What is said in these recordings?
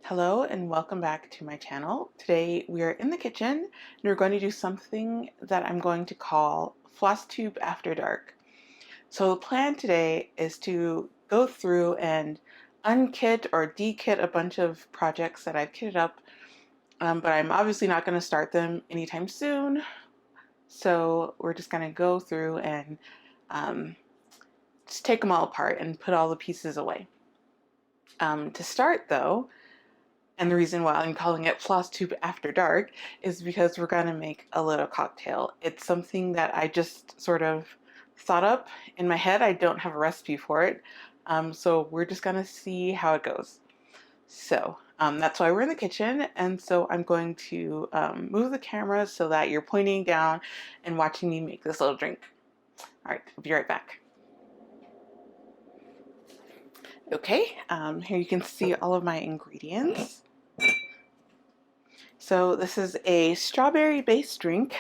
Hello and welcome back to my channel. Today we are in the kitchen and we're going to do something that I'm going to call Flosstube After Dark. So the plan today is to go through and unkit or dekit a bunch of projects that I've kitted up, but I'm obviously not going to start them anytime soon. So we're just going to go through and just take them all apart and put all the pieces away. To start though, and the reason why I'm calling it Flosstube After Dark is because we're going to make a little cocktail. It's something that I just sort of thought up in my head. I don't have a recipe for it. So we're just going to see how it goes. So that's why we're in the kitchen. And so I'm going to move the camera so that you're pointing down and watching me make this little drink. All right, I'll be right back. Okay, here you can see all of my ingredients. So this is a strawberry-based drink.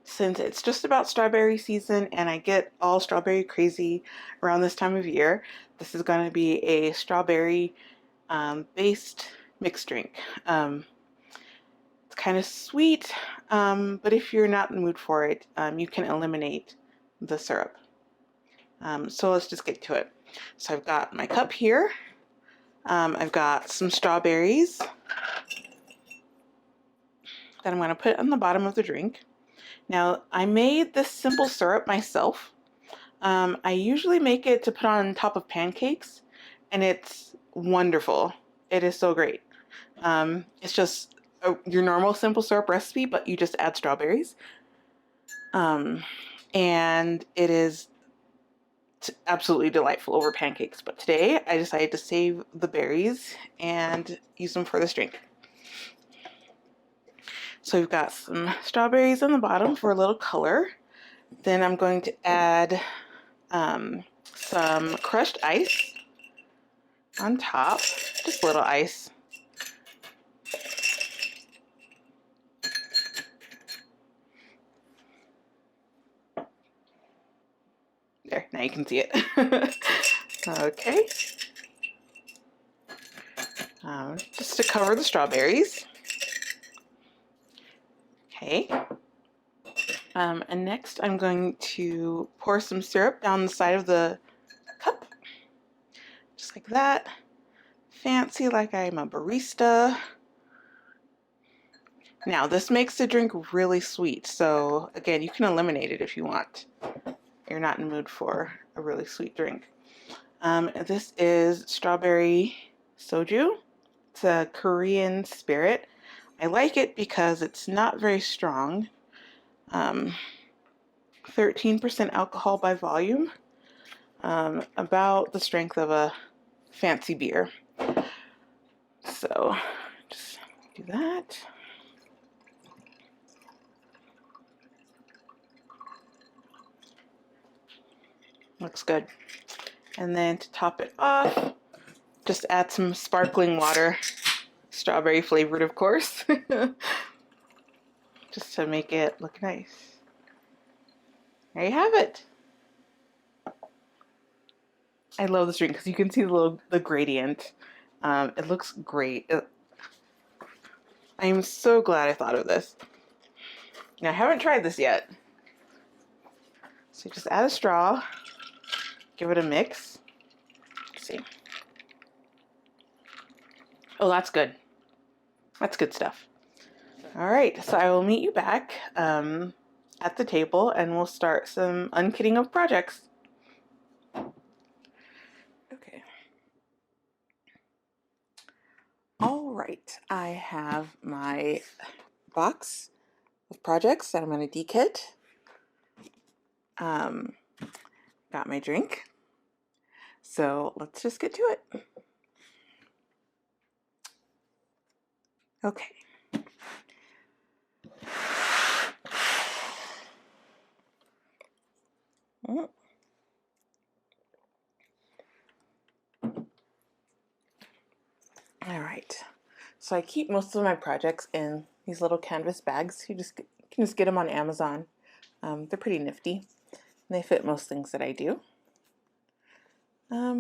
Since it's just about strawberry season and I get all strawberry crazy around this time of year, this is going to be a strawberry based mixed drink. It's kind of sweet, but if you're not in the mood for it, you can eliminate the syrup. So let's just get to it. So I've got my cup here. I've got some strawberries that I'm going to put on the bottom of the drink. Now, I made this simple syrup myself. I usually make it to put on top of pancakes, and it's wonderful. It is so great. It's just your normal simple syrup recipe, but you just add strawberries. And it is absolutely delightful over pancakes. But today, I decided to save the berries and use them for this drink. So we've got some strawberries on the bottom for a little color. Then I'm going to add some crushed ice on top, just a little ice. There, now you can see it. Okay. Just to cover the strawberries. Okay. And next I'm going to pour some syrup down the side of the cup. Just like that. Fancy like I'm a barista. Now this makes the drink really sweet, so again, you can eliminate it if you want. You're not in the mood for a really sweet drink. This is strawberry soju. It's a Korean spirit. I like it because it's not very strong. 13% alcohol by volume, about the strength of a fancy beer. So just do that. Looks good. And then to top it off, just add some sparkling water, strawberry flavored, of course, just to make it look nice. There you have it. I love this drink because you can see the gradient. It looks great. I am so glad I thought of this. Now, I haven't tried this yet. So just add a straw, give it a mix. Let's see. Oh, that's good. That's good stuff. All right, so I will meet you back at the table and we'll start some unkitting of projects. Okay. All right, I have my box of projects that I'm going to dekit. Got my drink. So let's just get to it. Okay. All right. So I keep most of my projects in these little canvas bags. You can just get them on Amazon. They're pretty nifty. And they fit most things that I do.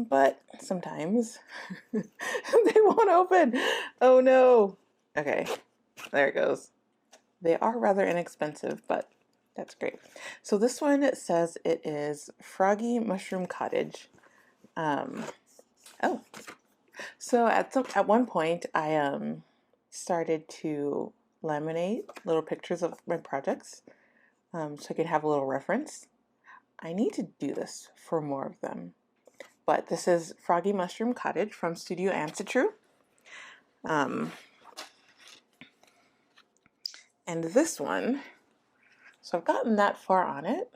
but sometimes they won't open. Oh no. Okay, there it goes. They are rather inexpensive, but that's great. So this one, it says it is Froggy Mushroom Cottage. Oh, so at one point I started to laminate little pictures of my projects, so I can have a little reference. I need to do this for more of them. But this is Froggy Mushroom Cottage from Studio Ansatru. And this one, so I've gotten that far on it.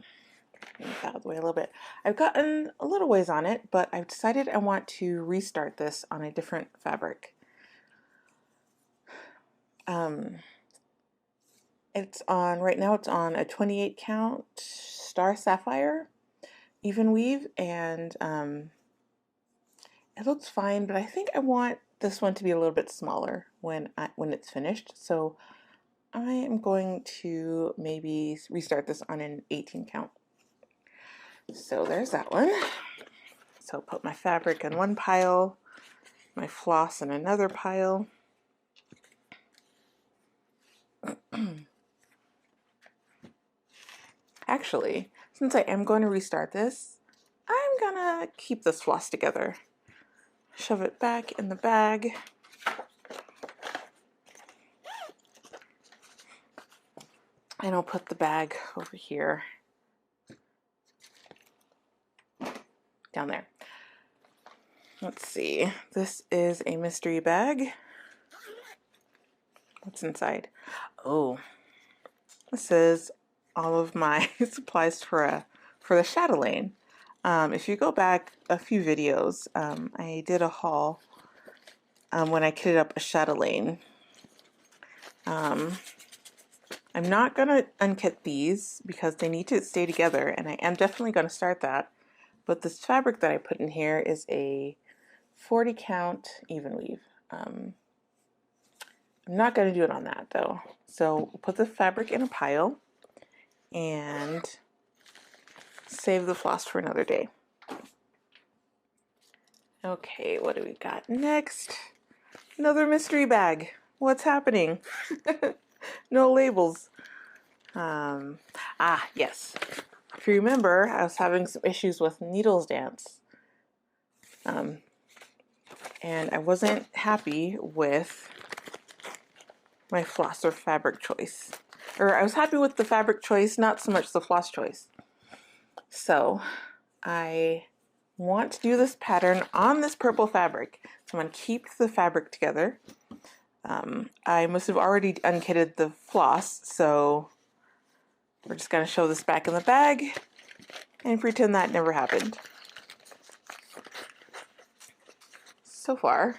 Move out of the way a little bit. I've gotten a little ways on it, but I've decided I want to restart this on a different fabric. It's on, right now it's on a 28 count Star Sapphire even weave, and it looks fine, but I think I want this one to be a little bit smaller when it's finished. So I am going to maybe restart this on an 18 count. So there's that one. So put my fabric in one pile, my floss in another pile. Actually, since I am going to restart this, I'm gonna keep this floss together. Shove it back in the bag. And I'll put the bag over here. Down there. Let's see. This is a mystery bag. What's inside? Oh, this is all of my supplies for the chatelaine. If you go back a few videos, I did a haul when I kitted up a chatelaine. I'm not going to unkit these because they need to stay together, and I am definitely going to start that. But this fabric that I put in here is a 40 count even weave. I'm not going to do it on that though. So we'll put the fabric in a pile and save the floss for another day. Okay, what do we got next? Another mystery bag. What's happening? No labels. Yes. If you remember, I was having some issues with needles dance. And I wasn't happy with my floss or fabric choice. Or I was happy with the fabric choice, not so much the floss choice. So I want to do this pattern on this purple fabric. So I'm going to keep the fabric together. I must have already unkitted the floss, so we're just going to show this back in the bag and pretend that never happened. So far,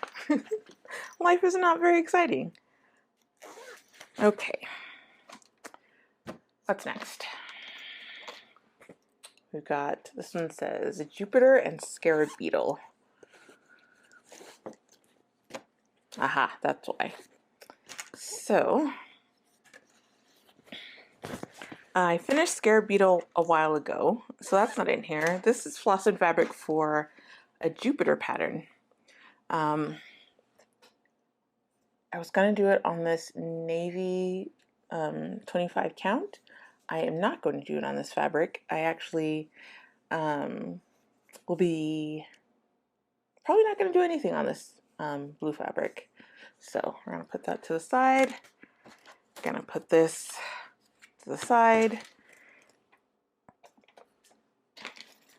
life is not very exciting. Okay, what's next? We've got, this one says Jupiter and Scarab Beetle. Aha, that's why. So, I finished Scarab Beetle a while ago, so that's not in here. This is flossed fabric for a Jupiter pattern. I was going to do it on this navy 25 count. I am not going to do it on this fabric. I actually will be probably not going to do anything on this blue fabric. So we're going to put that to the side. Going to put this to the side.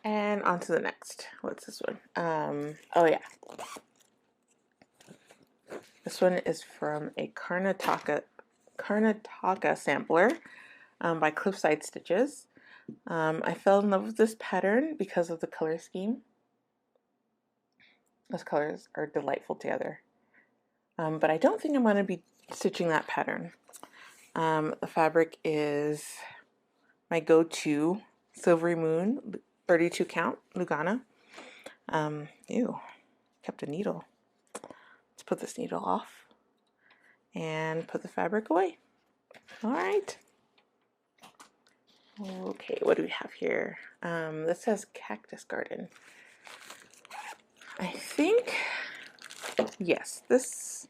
And on to the next. What's this one? Oh yeah. This one is from a Karnataka sampler by Cliffside Stitches. I fell in love with this pattern because of the color scheme. Those colors are delightful together. But I don't think I'm going to be stitching that pattern. The fabric is my go-to Silvery Moon 32 count Lugana. Ew, kept a needle. Let's put this needle off and put the fabric away. All right. Okay, what do we have here? This says Cactus Garden. I think, yes, this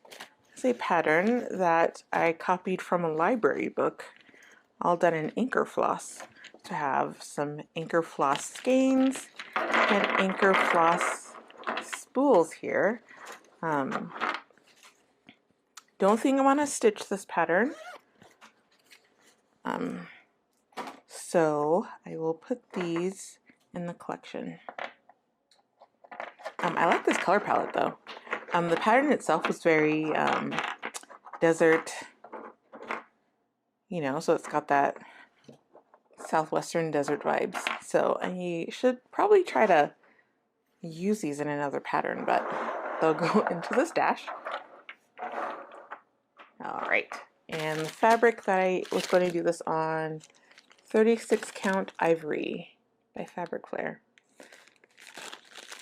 is a pattern that I copied from a library book, all done in anchor floss. To have some anchor floss skeins and anchor floss spools here. Don't think I want to stitch this pattern. So I will put these in the collection. I like this color palette though. The pattern itself was very desert, you know, so it's got that southwestern desert vibes. So I should probably try to use these in another pattern, but they'll go into the stash. All right, and the fabric that I was going to do this on, 36 count ivory by Fabric Flair.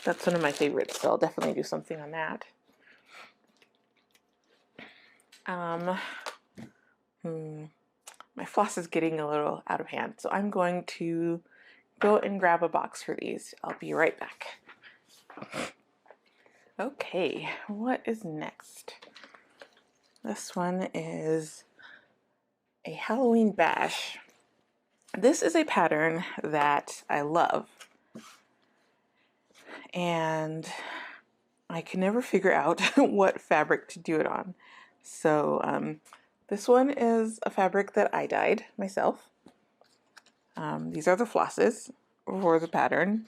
That's one of my favorites, so I'll definitely do something on that. My floss is getting a little out of hand, so I'm going to go and grab a box for these. I'll be right back. Okay, what is next? This one is a Halloween bash. This is a pattern that I love, and I can never figure out what fabric to do it on. So this one is a fabric that I dyed myself. These are the flosses for the pattern.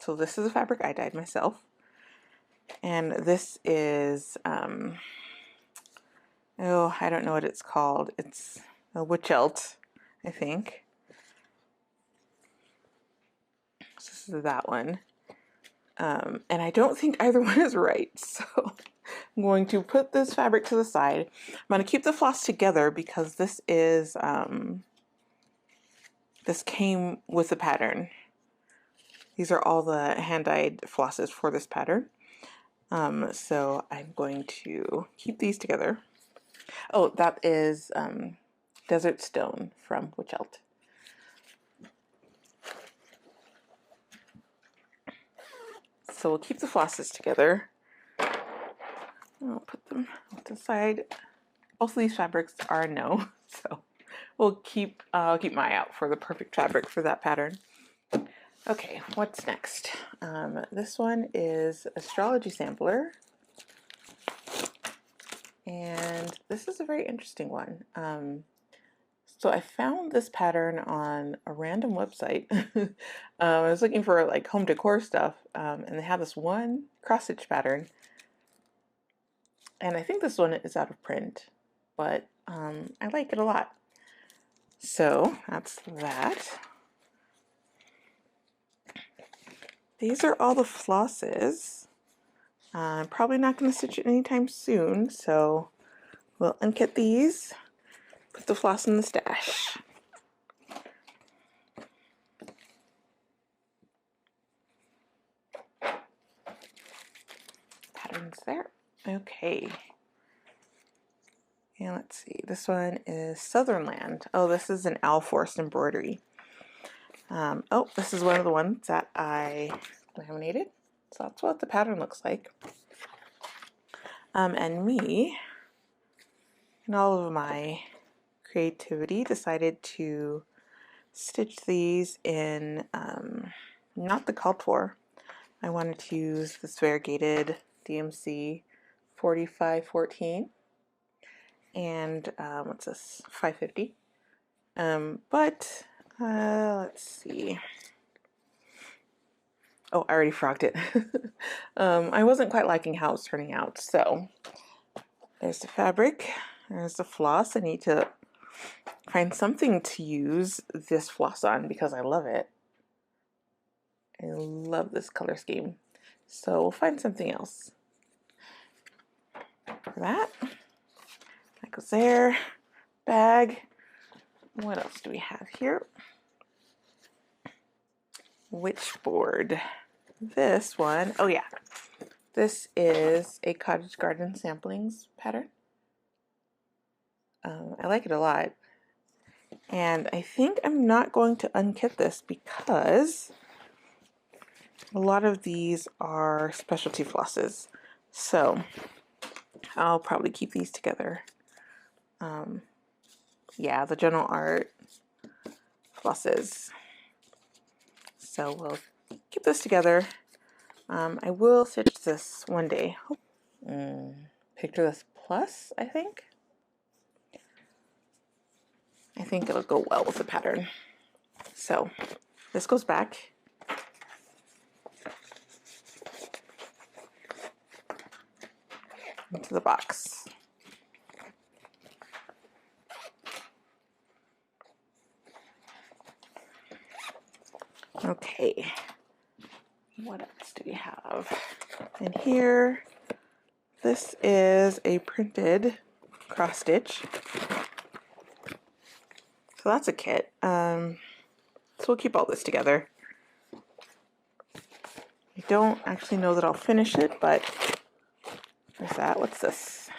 So this is a fabric I dyed myself. And this is, oh, I don't know what it's called. It's a witchelt, I think. So this is that one. And I don't think either one is right. So I'm going to put this fabric to the side. I'm going to keep the floss together because this is, this came with the pattern. These are all the hand-dyed flosses for this pattern. So I'm going to keep these together. Oh, that is Desert Stone from Witchelt. So we'll keep the flosses together. I'll put them to the side. Both of these fabrics are no, so we'll I'll keep my eye out for the perfect fabric for that pattern. Okay, what's next? This one is Astrology Sampler. And this is a very interesting one. So I found this pattern on a random website. I was looking for like home decor stuff, and they have this one cross stitch pattern. And I think this one is out of print, but I like it a lot. So that's that. These are all the flosses. I'm probably not going to stitch it anytime soon, so we'll unkit these, put the floss in the stash. Patterns there. Okay. And let's see, this one is Southern Land. Oh, this is an owl forest embroidery. Oh, this is one of the ones that I laminated. So that's what the pattern looks like. And me, in all of my creativity, decided to stitch these in not the called for. I wanted to use this variegated DMC 4514 and what's this, 550. But let's see. Oh, I already frogged it. I wasn't quite liking how it's turning out. So there's the fabric, there's the floss. I need to find something to use this floss on because I love it. I love this color scheme. So we'll find something else for that. That goes there. Bag. What else do we have here? Witchboard. This one, oh yeah, this is a Cottage Garden Samplings pattern. I like it a lot. And I think I'm not going to unkit this because a lot of these are specialty flosses, so I'll probably keep these together. Yeah, the general art flosses. So we'll keep this together. I will stitch this one day. Picture this plus, I think. I think it'll go well with the pattern. So this goes back. Into the box. Okay, what else do we have in here? This is a printed cross stitch. So that's a kit. So we'll keep all this together. I don't actually know that I'll finish it, but there's that. What's this?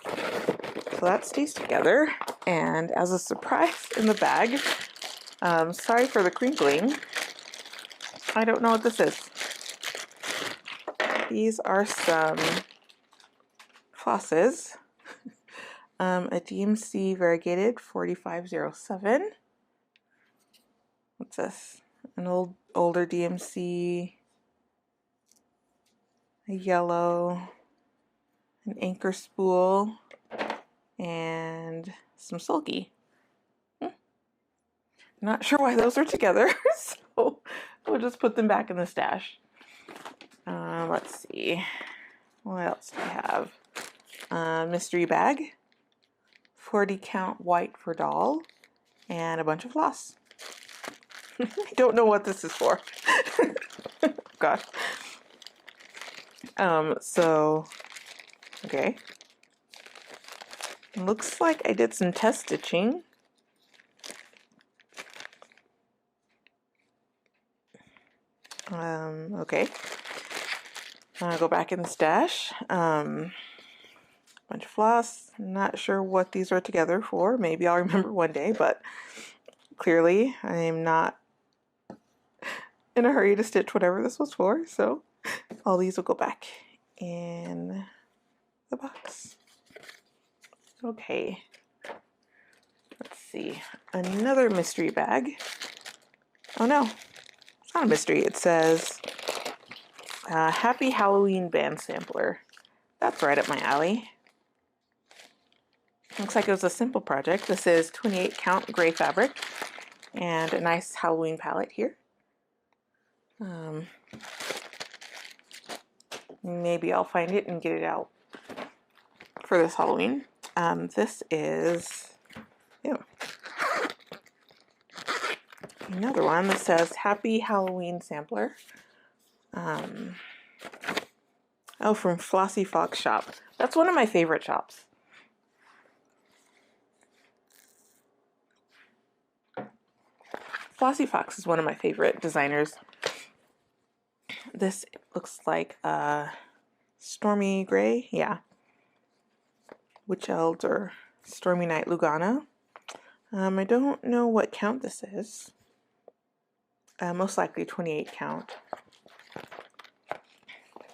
So that stays together. And as a surprise in the bag, sorry for the crinkling, I don't know what this is. These are some flosses. A DMC variegated 4507. What's this? An older DMC, a yellow, an anchor spool, and some sulky. Not sure why those are together, so we'll just put them back in the stash. Let's see. What else do we have? Mystery bag, 40 count white for doll, and a bunch of floss. I don't know what this is for. Gosh. So, okay. Looks like I did some test stitching. Okay. I'll go back in the stash. Bunch of floss. Not sure what these are together for. Maybe I'll remember one day, but clearly I am not in a hurry to stitch whatever this was for, so all these will go back in the box. Okay. Let's see. Another mystery bag. Oh no, it's not a mystery. It says Happy Halloween Band Sampler. That's right up my alley. Looks like it was a simple project. This is 28 count gray fabric and a nice Halloween palette here. Maybe I'll find it and get it out for this Halloween. This is another one that says Happy Halloween Sampler. Oh, from Flossy Fox Shop. That's one of my favorite shops. Flossy Fox is one of my favorite designers. This looks like a Stormy Gray, yeah. Witch Elves or Stormy Night Lugana. I don't know what count this is. Most likely 28 count.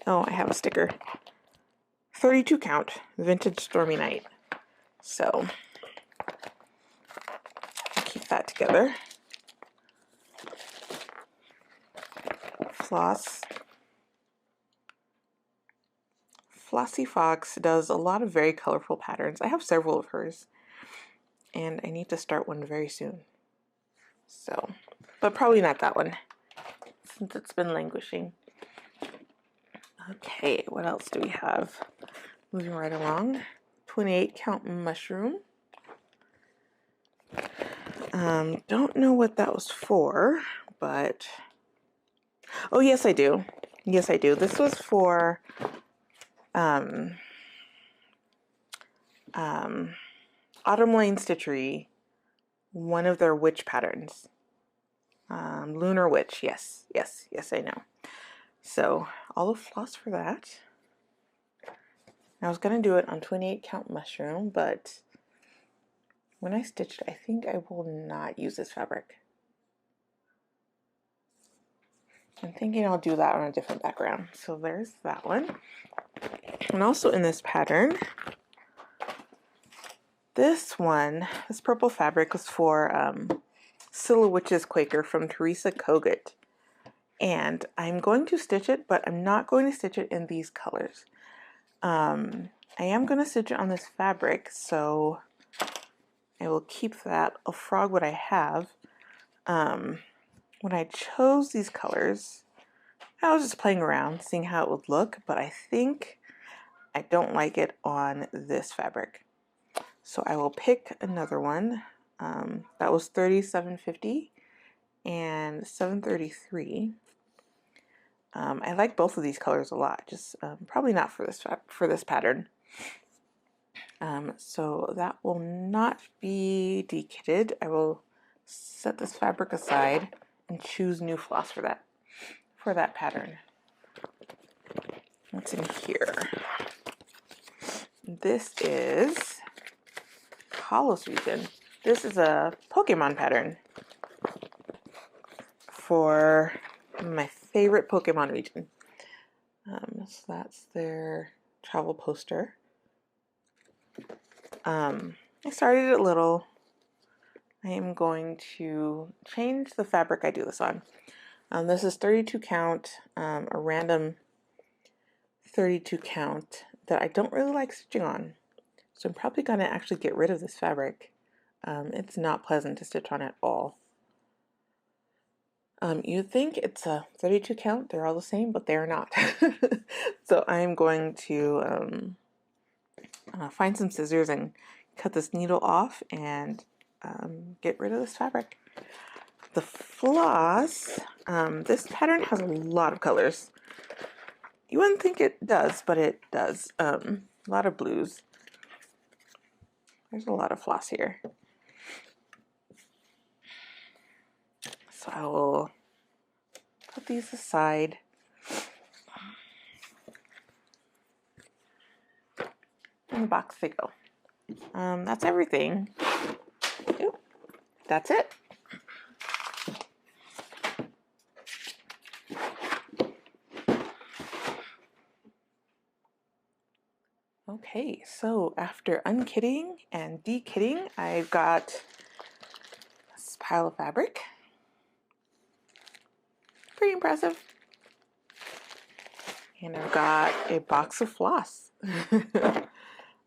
Oh, I have a sticker. 32 count, Vintage Stormy Night. So, I'll keep that together. Floss. Flossy Fox does a lot of very colorful patterns. I have several of hers, and I need to start one very soon. So, but probably not that one, since it's been languishing. Okay, what else do we have? Moving right along. 28 count mushroom. Don't know what that was for, but oh yes I do. Yes I do. This was for Autumn Lane Stitchery, one of their witch patterns. Lunar Witch, yes, I know. So all the floss for that. I was gonna do it on 28 count mushroom, but when I stitched, I think I will not use this fabric. I'm thinking I'll do that on a different background. So there's that one. And also in this pattern, this purple fabric was for Silhouette's Quaker from Teresa Kogut. And I'm going to stitch it, but I'm not going to stitch it in these colors. I am going to stitch it on this fabric, so I will keep that. I'll frog what I have. When I chose these colors, I was just playing around, seeing how it would look, but I think I don't like it on this fabric. So I will pick another one. That was $37.50 and $7.33. I like both of these colors a lot, just probably not for this pattern. So that will not be dekitted. I will set this fabric aside and choose new floss for that pattern. What's in here? This is Hollows region. This is a Pokemon pattern for my favorite Pokemon region. So that's their travel poster. I started it little. I am going to change the fabric I do this on. This is 32 count, a random 32 count that I don't really like stitching on. So I'm probably going to actually get rid of this fabric. It's not pleasant to stitch on at all. You'd think it's a 32 count, they're all the same, but they're not. So I'm going to find some scissors and cut this needle off and get rid of this fabric. The floss, this pattern has a lot of colors. You wouldn't think it does, but it does. A lot of blues. There's a lot of floss here. So I will put these aside. In the box they go. That's everything. Oop, that's it. Okay, so after unkitting and dekitting, I've got this pile of fabric. Pretty impressive. And I've got a box of floss.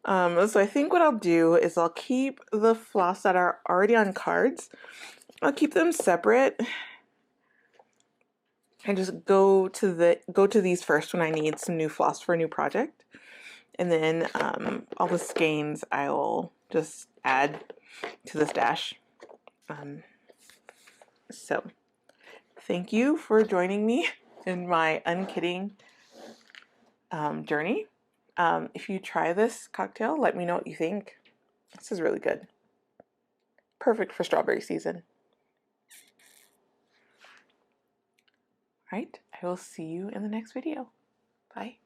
So I think what I'll do is I'll keep the floss that are already on cards. I'll keep them separate and just go to these first when I need some new floss for a new project. And then all the skeins I will just add to the stash. So thank you for joining me in my unkitting journey. If you try this cocktail, let me know what you think. This is really good. Perfect for strawberry season. All right, I will see you in the next video. Bye.